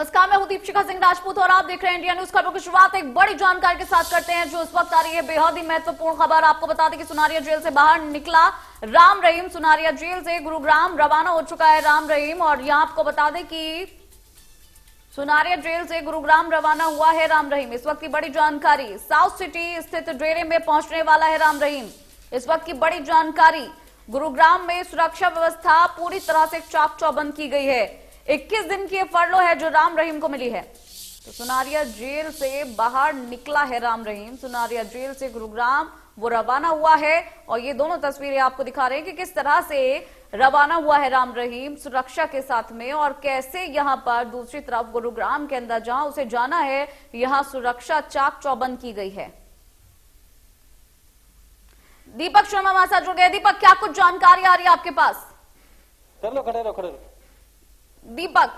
नमस्कार, मैं हूं दीपशिखा सिंह राजपूत और आप देख रहे हैं इंडिया न्यूज। खबरों की शुरुआत एक बड़ी जानकारी के साथ करते हैं जो इस वक्त आ रही है, बेहद ही महत्वपूर्ण खबर। आपको बता दें कि सुनारिया जेल से बाहर निकला राम रहीम। सुनारिया जेल से गुरुग्राम रवाना हो चुका है राम रहीम। और यहां आपको बता दें कि सुनारिया जेल से गुरुग्राम रवाना हुआ है राम रहीम। इस वक्त की बड़ी जानकारी, साउथ सिटी स्थित डेरे में पहुंचने वाला है राम रहीम। इस वक्त की बड़ी जानकारी, गुरुग्राम में सुरक्षा व्यवस्था पूरी तरह से चाक चौबंद की गई है। 21 दिन की फरलो है जो राम रहीम को मिली है। तो सुनारिया जेल से बाहर निकला है राम रहीम। सुनारिया जेल से गुरुग्राम वो रवाना हुआ है और ये दोनों तस्वीरें आपको दिखा रहे हैं कि किस तरह से रवाना हुआ है राम रहीम सुरक्षा के साथ में, और कैसे यहां पर दूसरी तरफ गुरुग्राम के अंदर जहां उसे जाना है, यहां सुरक्षा चाक चौबंद की गई है। दीपक शर्मा हमारे साथ जुड़ गए। दीपक, क्या कुछ जानकारी आ रही है आपके पास? कर लो, खड़े रहो। दीपक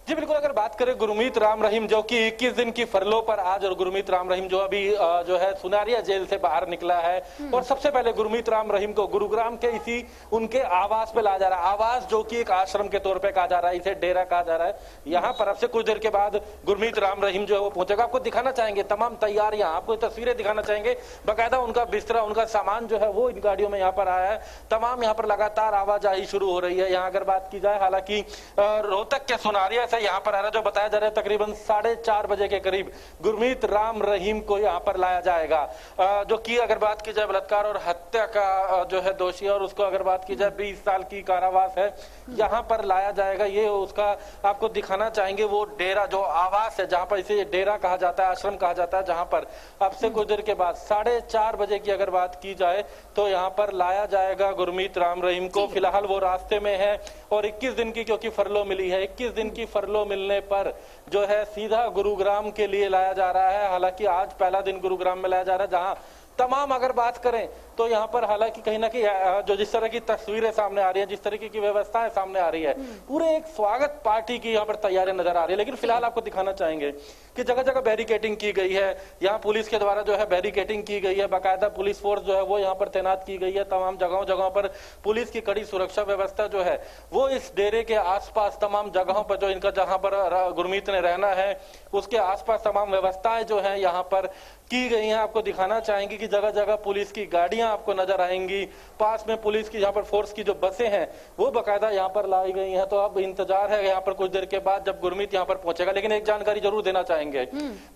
जी बिल्कुल, अगर बात करें गुरमीत राम रहीम जो कि 21 दिन की फरलो पर आज, और गुरमीत राम रहीम जो अभी जो है सुनारिया जेल से बाहर निकला है, और सबसे पहले गुरमीत राम रहीम को गुरुग्राम के इसी उनके आवास पे लाया जा रहा है। आवास जो कि एक आश्रम के तौर पे कहा जा रहा है, इसे डेरा कहा जा रहा है। यहाँ पर अब से कुछ देर के बाद गुरमीत राम रहीम जो है वो पहुंचेगा। आपको दिखाना चाहेंगे तमाम तैयारियां, आपको तस्वीरें दिखाना चाहेंगे। बाकायदा उनका बिस्तरा, उनका सामान जो है वो इन गाड़ियों में यहाँ पर आया है। तमाम यहाँ पर लगातार आवाजाही शुरू हो रही है। यहाँ अगर बात की जाए, हालांकि रोहतक के सुनारिया से यहाँ पर आ रहा, जो बताया जा रहा है तकरीबन 4:30 बजे के करीब गुरमीत राम रहीम को यहाँ पर लाया जाएगा। जो कि अगर बात की जाए बलात्कार और हत्या का जो है दोषी, और उसको अगर बात की जाए 20 साल की कारावास है, यहाँ पर लाया जाएगा। ये उसका आपको दिखाना चाहेंगे वो डेरा, जो आवास है, जहाँ पर इसे डेरा कहा जाता है, आश्रम कहा जाता है, जहाँ पर अब से कुछ देर के बाद 4:30 बजे की अगर बात की जाए तो यहाँ पर लाया जाएगा गुरमीत राम रहीम को। फिलहाल वो रास्ते में है और 21 दिन की क्योंकि फरलो मिली है, 21 दिन की फरलो मिलने पर जो है सीधा गुरुग्राम के लिए लाया जा रहा है। हालांकि आज पहला दिन गुरुग्राम में लाया जा रहा है, जहां तमाम अगर बात करें तो यहाँ पर हालांकि कहीं ना कहीं जो जिस तरह की तस्वीरें सामने आ रही है, जिस तरीके की व्यवस्थाएं सामने आ रही है, पूरे एक स्वागत पार्टी की यहाँ पर तैयारी नजर आ रही है। लेकिन फिलहाल आपको दिखाना चाहेंगे कि जगह जगह बैरिकेटिंग की गई है। यहाँ पुलिस के द्वारा जो है बैरिकेटिंग की गई है, बाकायदा पुलिस फोर्स जो है वो यहाँ पर तैनात की गई है। तमाम जगहों पर पुलिस की कड़ी सुरक्षा व्यवस्था जो है वो इस डेरे के आसपास तमाम जगहों पर, जो इनका जहां पर गुरमीत ने रहना है उसके आसपास तमाम व्यवस्थाएं जो है यहाँ पर की गई हैं। आपको दिखाना चाहेंगे कि जगह जगह पुलिस की गाड़ियां आपको नजर आएंगी। पास में पुलिस की यहाँ पर फोर्स की जो बसें हैं वो बकायदा यहाँ पर लाई गई हैं। तो अब इंतजार है यहाँ पर कुछ देर के बाद जब गुरमीत यहाँ पर पहुंचेगा। लेकिन एक जानकारी जरूर देना चाहेंगे,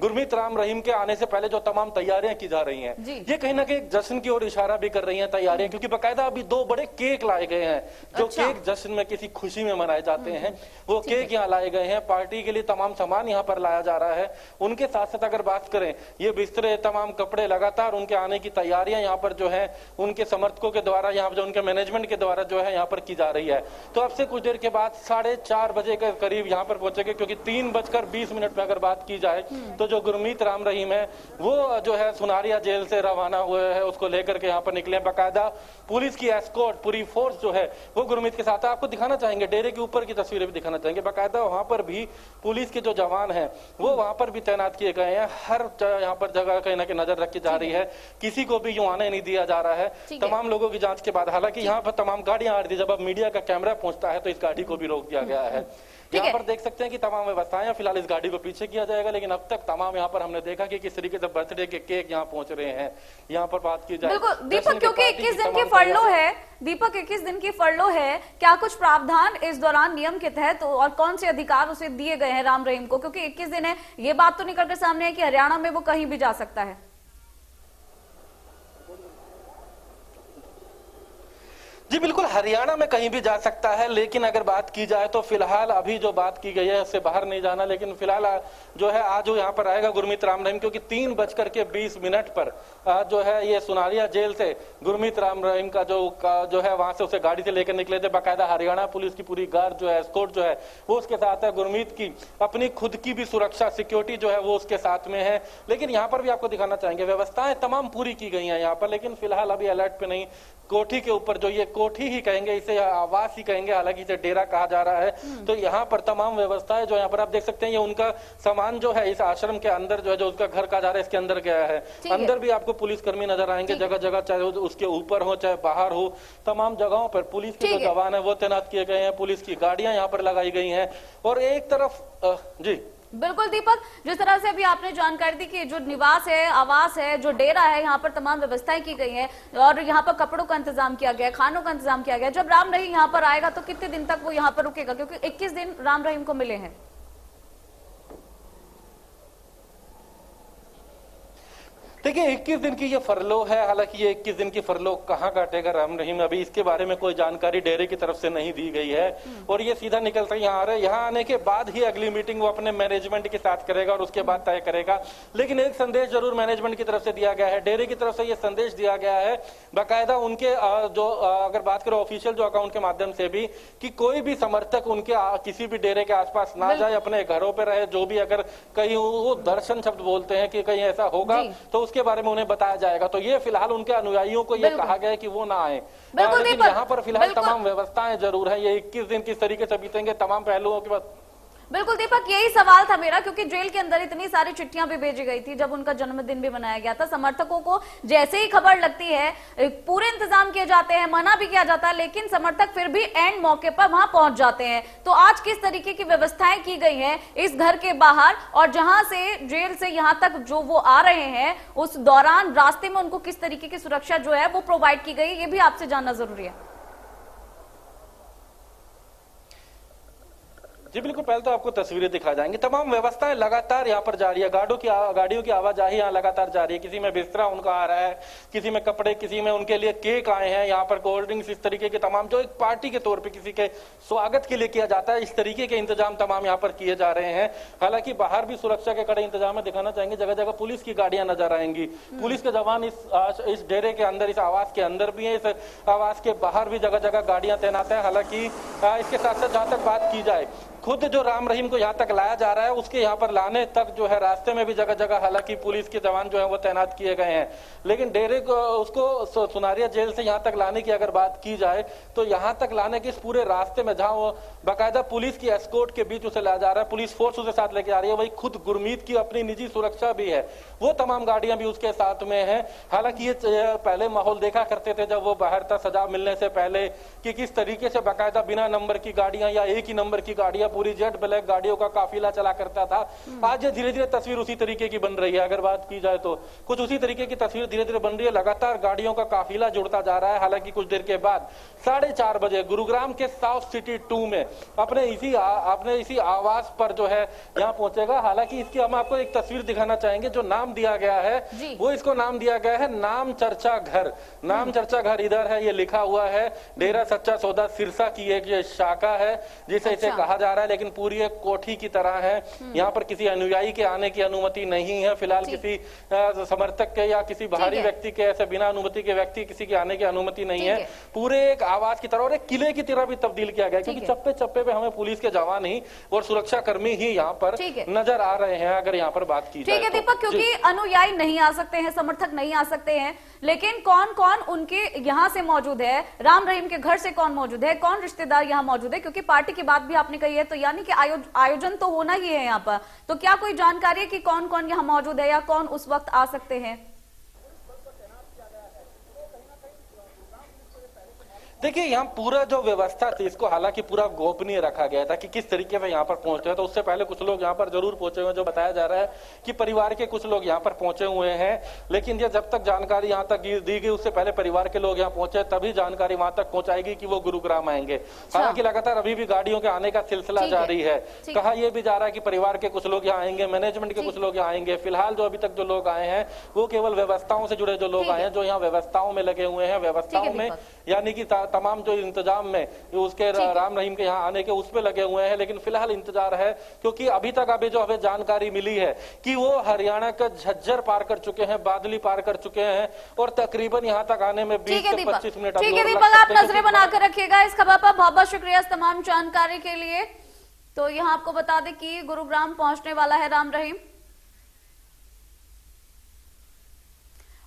गुरमीत राम रहीम के आने से पहले जो तमाम तैयारियां की जा रही हैं, ये कहीं ना कहीं जश्न की ओर इशारा भी कर रही है तैयारियां, क्योंकि बकायदा अभी 2 बड़े केक लाए गए हैं जो केक जश्न में किसी खुशी में मनाए जाते हैं। वो केक यहाँ लाए गए हैं, पार्टी के लिए तमाम सामान यहाँ पर लाया जा रहा है। उनके साथ साथ अगर बात करें, ये बिस्तरे, तमाम कपड़े, लगातार उनके आने की तैयारियां यहाँ पर जो है उनके समर्थकों के द्वारा, यहाँ पर जो उनके मैनेजमेंट के द्वारा जो है यहाँ पर की जा रही है। तो अब से कुछ देर के बाद 4:30 बजे के करीब यहाँ पर पहुंचेंगे, क्योंकि 3:20 में अगर बात की जाए तो जो गुरमीत राम रहीम है वो जो है सुनारिया जेल से रवाना हुए है, उसको लेकर के यहाँ पर निकले। बाकायदा पुलिस की एस्कॉर्ट, पूरी फोर्स जो है वो गुरमीत के साथ है। आपको दिखाना चाहेंगे डेरे के ऊपर की तस्वीरें भी दिखाना चाहेंगे। बाकायदा वहां पर भी पुलिस के जो जवान हैं वो वहां पर भी तैनात किए गए हैं। हर यहाँ पर जगह कहीं ना कहीं नजर रखी जा रही है, किसी को भी यूं आने नहीं दिया जा रहा है। तमाम लोगों की जांच के बाद, हालांकि यहाँ पर तमाम गाड़ियां आ रही थी, जब अब मीडिया का कैमरा पहुंचता है तो इस गाड़ी को भी रोक दिया गया है। यहाँ पर देख सकते हैं कि तमाम व्यवस्थाएं, फिलहाल इस गाड़ी को पीछे किया जाएगा। लेकिन अब तक तमाम यहाँ पर हमने देखा कि किस तरीके से बर्थडे के केक यहाँ पहुंच रहे हैं। यहाँ पर बात की जाए बिल्कुल दीपक, क्योंकि 21 दिन की फरलो है, दीपक 21 दिन की फरलो है, क्या कुछ प्रावधान इस दौरान नियम के तहत और कौन से अधिकार उसे दिए गए हैं राम रहीम को? क्योंकि 21 दिन है, ये बात तो निकल कर सामने है कि हरियाणा में वो कहीं भी जा सकता है। जी बिल्कुल, हरियाणा में कहीं भी जा सकता है। लेकिन अगर बात की जाए तो फिलहाल अभी जो बात की गई है उससे बाहर नहीं जाना। लेकिन फिलहाल जो है आज वो यहाँ पर आएगा गुरमीत राम रहीम, क्योंकि 3:20 पर जो है ये सुनारिया जेल से गुरमीत राम रहीम का जो है वहां से उसे गाड़ी से लेकर निकले थे। बाकायदा हरियाणा पुलिस की पूरी गार्ड जो है, एस्कॉर्ट जो है वो उसके साथ है। गुरमीत की अपनी खुद की भी सुरक्षा, सिक्योरिटी जो है वो उसके साथ में है। लेकिन यहाँ पर भी आपको दिखाना चाहेंगे व्यवस्थाएं तमाम पूरी की गई है यहाँ पर। लेकिन फिलहाल अभी अलर्ट पे नहीं, कोठी के ऊपर जो ये कोठी ही कहेंगे, इसे आवास ही कहेंगे, हालांकि इसे डेरा कहा जा रहा है। तो यहाँ पर तमाम व्यवस्थाएं जो यहाँ पर आप देख सकते हैं, ये उनका सामान जो है इस आश्रम के अंदर जो है, जो उसका घर कहा जा रहा है, इसके अंदर गया है। अंदर भी आपको पुलिसकर्मी नजर आएंगे जगह जगह, चाहे उसके ऊपर हो चाहे बाहर हो, तमाम जगहों पर पुलिस के जो जवान है वो तैनात किए गए हैं, पुलिस की गाड़ियां यहाँ पर लगाई गई हैं। और एक तरफ जी बिल्कुल दीपक, जिस तरह से अभी आपने जानकारी दी कि जो निवास है, आवास है, जो डेरा है, यहाँ पर तमाम व्यवस्थाएं की गई हैं और यहाँ पर कपड़ों का इंतजाम किया गया है, खानों का इंतजाम किया गया है। जब राम रहीम यहाँ पर आएगा तो कितने दिन तक वो यहाँ पर रुकेगा, क्योंकि 21 दिन राम रहीम को मिले हैं? देखिए 21 दिन की ये फरलो है। हालांकि ये 21 दिन की फरलो कहाँ काटेगा राम रहीम, अभी इसके बारे में कोई जानकारी डेरे की तरफ से नहीं दी गई है। और ये सीधा निकल कर यहाँ आ रहे, यहाँ आने के बाद ही अगली मीटिंग वो अपने मैनेजमेंट के साथ करेगा और उसके बाद तय करेगा। लेकिन एक संदेश जरूर मैनेजमेंट की तरफ से दिया गया है, डेरे की तरफ से ये संदेश दिया गया है बाकायदा उनके जो अगर बात करें ऑफिशियल जो अकाउंट के माध्यम से भी, कि कोई भी समर्थक उनके किसी भी डेरे के आसपास ना जाए, अपने घरों पर रहे। जो भी अगर कहीं वो दर्शन शब्द बोलते हैं कि कहीं ऐसा होगा तो उसके बारे में उन्हें बताया जाएगा। तो ये फिलहाल उनके अनुयायियों को ये कहा गया है कि वो ना आए। लेकिन यहाँ पर फिलहाल तमाम व्यवस्थाएं जरूर हैं। ये 21 दिन किस तरीके से बीतेंगे तमाम पहलुओं के बाद। बिल्कुल दीपक, यही सवाल था मेरा, क्योंकि जेल के अंदर इतनी सारी चिट्ठियां भी भेजी गई थी जब उनका जन्मदिन भी मनाया गया था। समर्थकों को जैसे ही खबर लगती है पूरे इंतजाम किए जाते हैं, मना भी किया जाता है, लेकिन समर्थक फिर भी एंड मौके पर वहां पहुंच जाते हैं। तो आज किस तरीके की व्यवस्थाएं की गई हैं इस घर के बाहर, और जहां से जेल से यहां तक जो वो आ रहे हैं उस दौरान रास्ते में उनको किस तरीके की सुरक्षा जो है वो प्रोवाइड की गई, ये भी आपसे जानना जरूरी है। जी बिल्कुल, पहले तो आपको तस्वीरें दिखा जाएंगे। तमाम व्यवस्थाएं लगातार यहाँ पर जारी है, गाड़ियों की आवाजाही यहाँ लगातार जारी है। किसी में बिस्तरा उनका आ रहा है, किसी में कपड़े, किसी में उनके लिए केक आए हैं, यहाँ पर कोल्ड ड्रिंक्स, इस तरीके के तमाम जो एक पार्टी के तौर पे किसी के स्वागत के लिए किया जाता है, इस तरीके के इंतजाम तमाम यहाँ पर किए जा रहे हैं। हालांकि बाहर भी सुरक्षा के कड़े इंतजाम दिखाना चाहेंगे, जगह जगह पुलिस की गाड़ियां नजर आएंगी। पुलिस के जवान इस डेरे के अंदर, इस आवास के अंदर भी है, इस आवास के बाहर भी जगह जगह गाड़ियां तैनात है। हालांकि इसके साथ साथ जहां तक बात की जाए, खुद जो राम रहीम को यहाँ तक लाया जा रहा है उसके यहाँ पर लाने तक जो है रास्ते में भी जगह जगह हालांकि पुलिस के जवान जो है वो तैनात किए गए हैं। लेकिन डेरे को उसको सुनारिया जेल से यहाँ तक लाने की अगर बात की जाए तो यहाँ तक लाने के इस पूरे रास्ते में जहाँ वो बाकायदा पुलिस की एस्कॉर्ट के बीच उसे लाया जा रहा है, पुलिस फोर्स उसे साथ लेके आ रही है, वही खुद गुरमीत की अपनी निजी सुरक्षा भी है, वो तमाम गाड़ियां भी उसके साथ में है। हालांकि ये पहले माहौल देखा करते थे जब वो बाहर था सजा मिलने से पहले, कि किस तरीके से बाकायदा बिना नंबर की गाड़ियां या एक ही नंबर की गाड़ियां, पूरी जेट ब्लैक गाड़ियों का काफिला चला करता था। आज ये धीरे धीरे तस्वीर उसी तरीके की बन रही है। अगर बात की जाए तो कुछ उसी तरीके की तस्वीर धीरे धीरे बन रही है, लगातार गाड़ियों का काफिला जुड़ता जा रहा है। हालांकि कुछ देर के बाद 4:30 बजे गुरुग्राम के साउथ सिटी 2 में अपने इसी आवास पर जो है यहाँ पहुंचेगा। हालांकि इसकी हम आपको एक तस्वीर दिखाना चाहेंगे। जो नाम दिया गया है वो इसको नाम दिया गया है नाम चर्चा घर। नाम चर्चा घर इधर है, ये लिखा हुआ है। डेरा सच्चा सौदा सिरसा की एक ये शाखा है जिसे इसे कहा जा रहा है, लेकिन पूरी एक कोठी की तरह है। यहाँ पर किसी अनुयायी के आने की अनुमति नहीं है फिलहाल, किसी समर्थक के या किसी बाहरी व्यक्ति के, ऐसे बिना अनुमति के व्यक्ति किसी के आने की अनुमति नहीं है। पूरे एक आवास की तरह और एक किले की तरह भी तब्दील किया गया, क्योंकि चप्पे चप्पे पे हमें पुलिस के जवान ही और सुरक्षा कर्मी ही यहाँ पर नजर आ रहे हैं। अगर यहाँ पर बात की जाए, ठीक है दीपक, क्योंकि अनुयायी नहीं आ सकते हैं, समर्थक नहीं आ सकते हैं, लेकिन कौन कौन उनके यहाँ से मौजूद है, राम रहीम के घर से कौन मौजूद है, कौन रिश्तेदार यहाँ मौजूद है, क्योंकि पार्टी की बात भी आपने कही है, तो यानी कि आयोजन तो होना ही है यहाँ पर। तो क्या कोई जानकारी है कि कौन कौन यहाँ मौजूद है या कौन उस वक्त आ सकते हैं? देखिए यहाँ पूरा जो व्यवस्था थी इसको हालांकि पूरा गोपनीय रखा गया था कि किस तरीके से यहाँ पर पहुंचे। तो उससे पहले कुछ लोग यहाँ पर जरूर पहुंचे हुए, जो बताया जा रहा है कि परिवार के कुछ लोग यहाँ पर पहुंचे हुए हैं। लेकिन ये जब तक जानकारी यहाँ तक दी गई उससे पहले परिवार के लोग यहाँ पहुंचे, तभी जानकारी वहां तक पहुंचाएगी कि वो गुरुग्राम आएंगे। हालांकि लगातार अभी भी गाड़ियों के आने का सिलसिला जारी है। कहा यह भी जा रहा है कि परिवार के कुछ लोग यहाँ आएंगे, मैनेजमेंट के कुछ लोग यहाँ आएंगे। फिलहाल जो अभी तक जो लोग आए हैं वो केवल व्यवस्थाओं से जुड़े जो लोग आए हैं, जो यहाँ व्यवस्थाओं में लगे हुए हैं। व्यवस्थाओं में यानी कि तमाम जो इंतजाम में उसके राम रहीम के यहाँ आने के उस पे लगे हुए हैं। लेकिन फिलहाल इंतजार है, क्योंकि अभी तक जो हमें जानकारी मिली है कि वो हरियाणा का झज्जर पार कर चुके हैं, बादली पार कर चुके हैं और तकरीबन यहाँ तक आने में 20 से 25 मिनट। ठीक है दीपक, आप नजरें बनाकर रखिएगा इस खबर पर। बहुत बहुत शुक्रिया इस तमाम जानकारी के लिए। तो यहाँ आपको बता दें कि गुरुग्राम पहुंचने वाला है राम रहीम,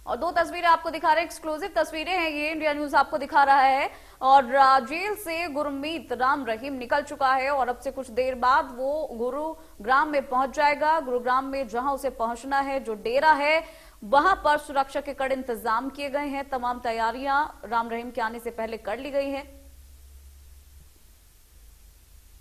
और दो तस्वीरें आपको दिखा रहे हैं, एक्सक्लूसिव तस्वीरें हैं ये, इंडिया न्यूज आपको दिखा रहा है। और जेल से गुरमीत राम रहीम निकल चुका है और अब से कुछ देर बाद वो गुरुग्राम में पहुंच जाएगा। गुरुग्राम में जहां उसे पहुंचना है, जो डेरा है, वहां पर सुरक्षा के कड़े इंतजाम किए गए हैं। तमाम तैयारियां राम रहीम के आने से पहले कर ली गई हैं।